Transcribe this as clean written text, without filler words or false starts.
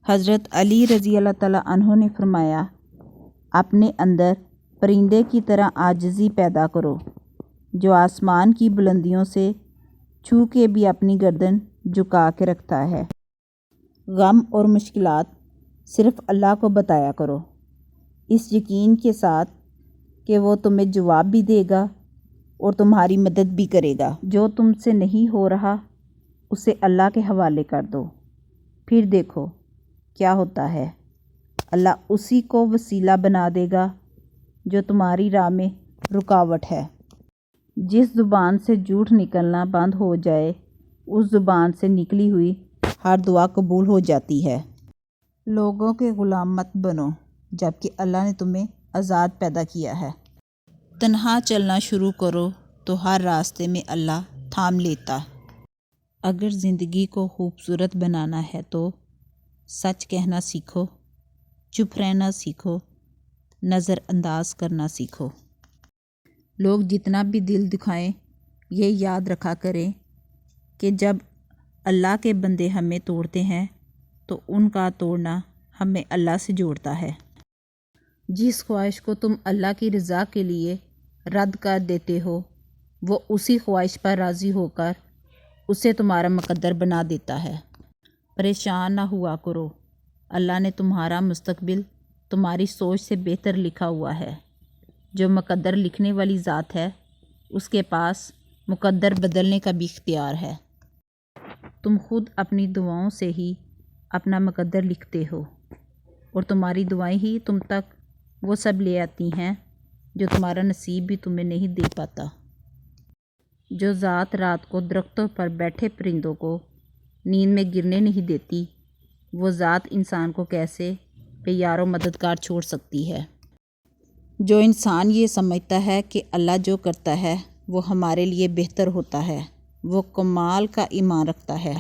حضرت علی رضی اللہ تعالیٰ عنہ نے فرمایا، اپنے اندر پرندے کی طرح عاجزی پیدا کرو جو آسمان کی بلندیوں سے چھو کے بھی اپنی گردن جھکا کے رکھتا ہے۔ غم اور مشکلات صرف اللہ کو بتایا کرو، اس یقین کے ساتھ کہ وہ تمہیں جواب بھی دے گا اور تمہاری مدد بھی کرے گا۔ جو تم سے نہیں ہو رہا اسے اللہ کے حوالے کر دو، پھر دیکھو کیا ہوتا ہے۔ اللہ اسی کو وسیلہ بنا دے گا جو تمہاری راہ میں رکاوٹ ہے۔ جس زبان سے جھوٹ نکلنا بند ہو جائے اس زبان سے نکلی ہوئی ہر دعا قبول ہو جاتی ہے۔ لوگوں کے غلام مت بنو جبکہ اللہ نے تمہیں آزاد پیدا کیا ہے۔ تنہا چلنا شروع کرو تو ہر راستے میں اللہ تھام لیتا۔ اگر زندگی کو خوبصورت بنانا ہے تو سچ کہنا سیکھو، چپ رہنا سیکھو، نظر انداز کرنا سیکھو۔ لوگ جتنا بھی دل دکھائیں یہ یاد رکھا کریں کہ جب اللہ کے بندے ہمیں توڑتے ہیں تو ان کا توڑنا ہمیں اللہ سے جوڑتا ہے۔ جس خواہش کو تم اللہ کی رضا کے لیے رد کر دیتے ہو وہ اسی خواہش پر راضی ہو کر اسے تمہارا مقدر بنا دیتا ہے۔ پریشان نہ ہوا کرو، اللہ نے تمہارا مستقبل تمہاری سوچ سے بہتر لکھا ہوا ہے۔ جو مقدر لکھنے والی ذات ہے اس کے پاس مقدر بدلنے کا بھی اختیار ہے۔ تم خود اپنی دعاؤں سے ہی اپنا مقدر لکھتے ہو اور تمہاری دعائیں ہی تم تک وہ سب لے آتی ہیں جو تمہارا نصیب بھی تمہیں نہیں دے پاتا۔ جو ذات رات کو درختوں پر بیٹھے پرندوں کو نیند میں گرنے نہیں دیتی وہ ذات انسان کو کیسے بے یار و مددگار چھوڑ سکتی ہے۔ جو انسان یہ سمجھتا ہے کہ اللہ جو کرتا ہے وہ ہمارے لیے بہتر ہوتا ہے وہ کمال کا ایمان رکھتا ہے۔